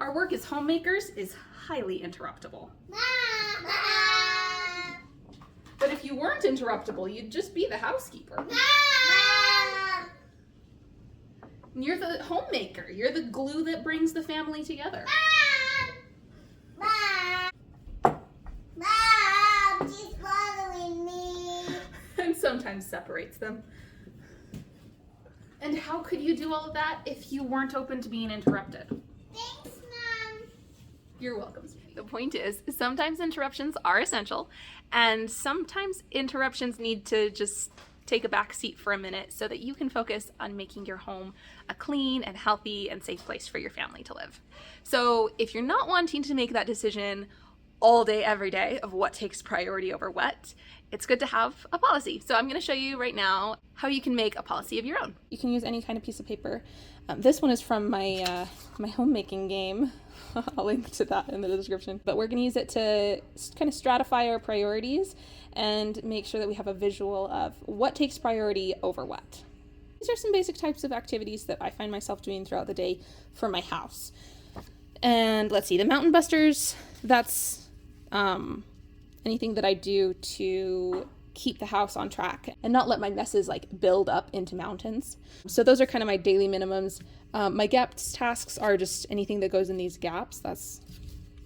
Our work as homemakers is highly interruptible. But if you weren't interruptible, you'd just be the housekeeper. You're the homemaker. You're the glue that brings the family together. She's following me. And sometimes separates them. And how could you do all of that if you weren't open to being interrupted? Thanks, Mom. You're welcome, sweetie. The point is, sometimes interruptions are essential, and sometimes interruptions need to just take a back seat for a minute so that you can focus on making your home a clean and healthy and safe place for your family to live. So if you're not wanting to make that decision all day, every day of what takes priority over what, it's good to have a policy. So I'm going to show you right now how you can make a policy of your own. You can use any kind of piece of paper. This one is from my my homemaking game. I'll link to that in the description. But we're going to use it to kind of stratify our priorities and make sure that we have a visual of what takes priority over what. These are some basic types of activities that I find myself doing throughout the day for my house. And let's see, the mountain busters, that's anything that I do to keep the house on track and not let my messes like build up into mountains. So those are kind of my daily minimums. My gaps tasks are just anything that goes in these gaps. That's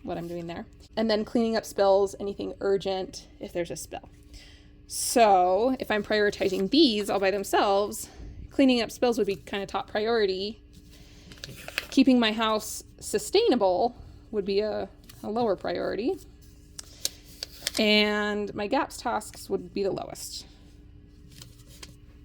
what I'm doing there. And then cleaning up spills, anything urgent if there's a spill. So if I'm prioritizing these all by themselves, cleaning up spills would be kind of top priority. Keeping my house sustainable would be a lower priority. And my gaps tasks would be the lowest.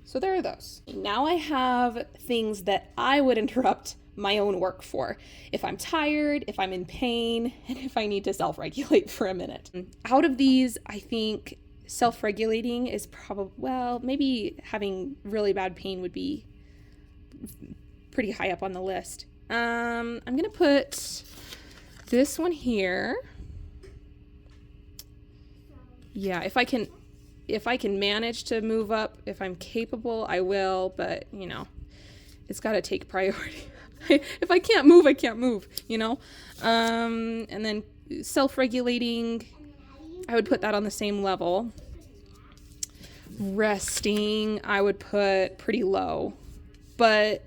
So there are those. Now I have things that I would interrupt my own work for. If I'm tired, if I'm in pain, and if I need to self-regulate for a minute. Out of these, I think self-regulating is probably, well, maybe having really bad pain would be pretty high up on the list. I'm gonna put this one here. Yeah, if I can manage to move up, if I'm capable, I will, but you know, it's got to take priority. If I can't move, I can't move, you know? And then self-regulating, I would put that on the same level. Resting, I would put pretty low, but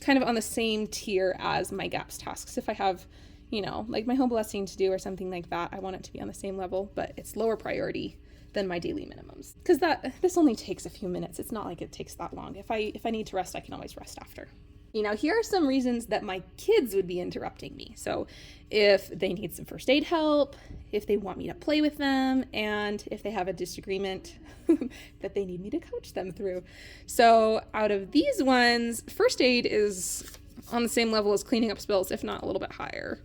kind of on the same tier as my gaps tasks. If I have, you know, like my home blessing to do or something like that, I want it to be on the same level, but it's lower priority than my daily minimums. Because this only takes a few minutes. It's not like it takes that long. If I need to rest, I can always rest after. You know, here are some reasons that my kids would be interrupting me. So if they need some first aid help, if they want me to play with them, and if they have a disagreement that they need me to coach them through. So out of these ones, first aid is on the same level as cleaning up spills, if not a little bit higher.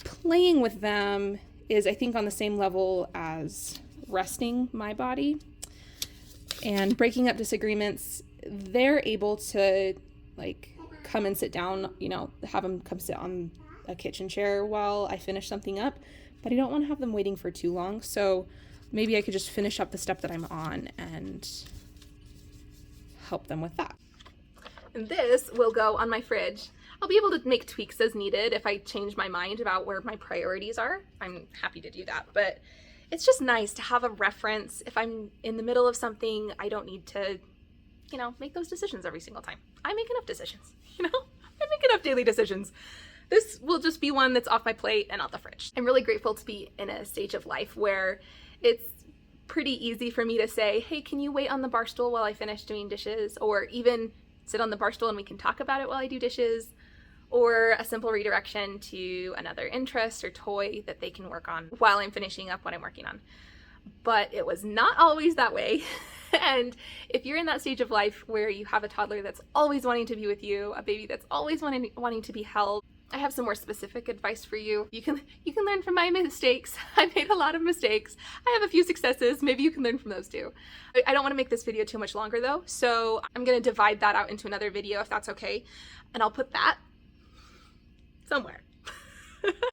Playing with them is, I think, on the same level as resting my body. And breaking up disagreements, they're able to like come and sit down, you know, have them come sit on a kitchen chair while I finish something up, but I don't want to have them waiting for too long. So maybe I could just finish up the step that I'm on and help them with that. And this will go on my fridge. I'll be able to make tweaks as needed if I change my mind about where my priorities are. I'm happy to do that, but it's just nice to have a reference. If I'm in the middle of something, I don't need to, you know, make those decisions every single time. I make enough decisions, you know? I make enough daily decisions. This will just be one that's off my plate and out the fridge. I'm really grateful to be in a stage of life where it's pretty easy for me to say, hey, can you wait on the bar stool while I finish doing dishes? Or even sit on the bar stool and we can talk about it while I do dishes. Or a simple redirection to another interest or toy that they can work on while I'm finishing up what I'm working on. But it was not always that way. And if you're in that stage of life where you have a toddler that's always wanting to be with you, a baby that's always wanting to be held, I have some more specific advice for you. You can learn from my mistakes. I made a lot of mistakes. I have a few successes. Maybe you can learn from those too. I don't want to make this video too much longer though, so I'm going to divide that out into another video if that's okay. And I'll put that somewhere.